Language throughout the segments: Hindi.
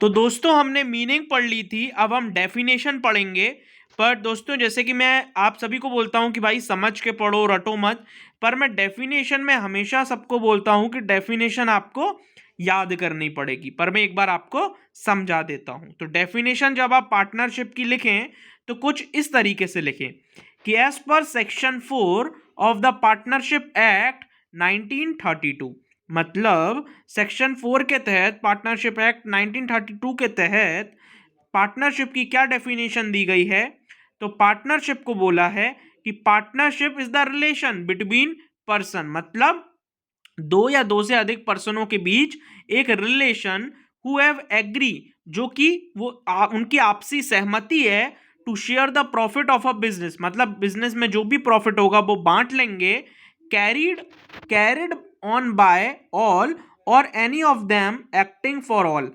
तो दोस्तों हमने मीनिंग पढ़ ली थी, अब हम डेफिनेशन पढ़ेंगे। पर दोस्तों जैसे कि मैं आप सभी को बोलता हूं कि भाई समझ के पढ़ो, रटो मत। पर मैं डेफिनेशन में हमेशा सबको बोलता हूं कि डेफिनेशन आपको याद करनी पड़ेगी, पर मैं एक बार आपको समझा देता हूं। तो डेफिनेशन जब आप पार्टनरशिप की लिखें तो कुछ इस तरीके से लिखें कि as per section 4 of the partnership act 1932, मतलब सेक्शन 4 के तहत पार्टनरशिप एक्ट 1932 के तहत पार्टनरशिप की क्या डेफिनेशन दी गई है। तो पार्टनरशिप को बोला है कि partnership is the relation between person, मतलब दो या दो से अधिक पर्सनों के बीच एक रिलेशन हु हैव एग्री, जो कि उनकी आपसी सहमति है, to share the profit of a business, मतलब बिजनेस में जो भी प्रॉफिट होगा वो बांट लेंगे, कैरिड ऑन बाय ऑल और any of them acting for all,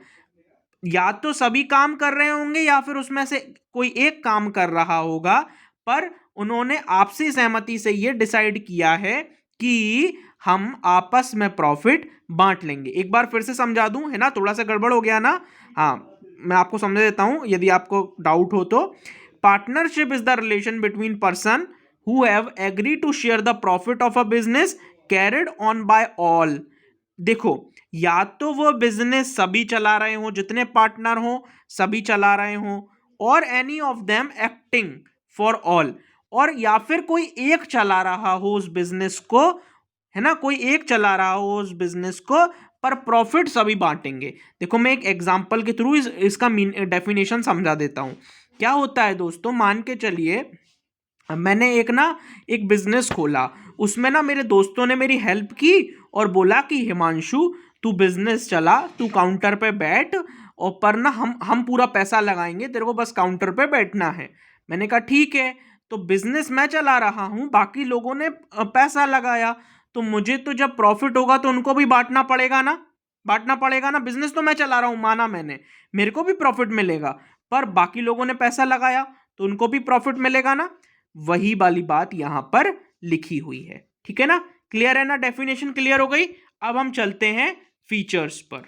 या तो सभी काम कर रहे होंगे या फिर उसमें से कोई एक काम कर रहा होगा, पर उन्होंने आपसी सहमति से यह डिसाइड किया है कि हम आपस में प्रॉफिट बांट लेंगे। एक बार फिर से समझा दूं, है ना, थोड़ा सा गड़बड़ हो गया ना। हाँ, मैं आपको समझा देता हूं यदि आपको डाउट हो तो। Partnership is the relation between person who have agree to share the profit of a business carried on by all. देखो, या तो वो बिजनेस सभी चला रहे हो, जितने पार्टनर हो सभी चला रहे हो, और any of them acting for all, और या फिर कोई एक चला रहा हो उस बिजनेस को, है ना, कोई एक चला रहा हो उस बिजनेस को, पर प्रॉफिट सभी बांटेंगे। देखो मैं एक एग्जांपल के थ्रू इसका डेफिनेशन समझा देता हूं। क्या होता है दोस्तों, मान के चलिए मैंने एक बिजनेस खोला, उसमें ना मेरे दोस्तों ने मेरी हेल्प की और बोला कि हिमांशु तू बिजनेस चला, तू काउंटर पे बैठ, और पर ना हम पूरा पैसा लगाएंगे, तेरे को बस काउंटर पे बैठना है। मैंने कहा ठीक है। तो बिजनेस मैं चला रहा हूं, बाकी लोगों ने पैसा लगाया, तो मुझे तो जब प्रॉफिट होगा तो उनको भी बांटना पड़ेगा ना, बिजनेस तो मैं चला रहा हूं, माना मैंने, मेरे को भी प्रॉफिट मिलेगा, पर बाकी लोगों ने पैसा लगाया तो उनको भी प्रॉफिट मिलेगा ना। वही वाली बात यहां पर लिखी हुई है, ठीक है ना। क्लियर है ना, डेफिनेशन क्लियर हो गई। अब हम चलते हैं फीचर्स पर।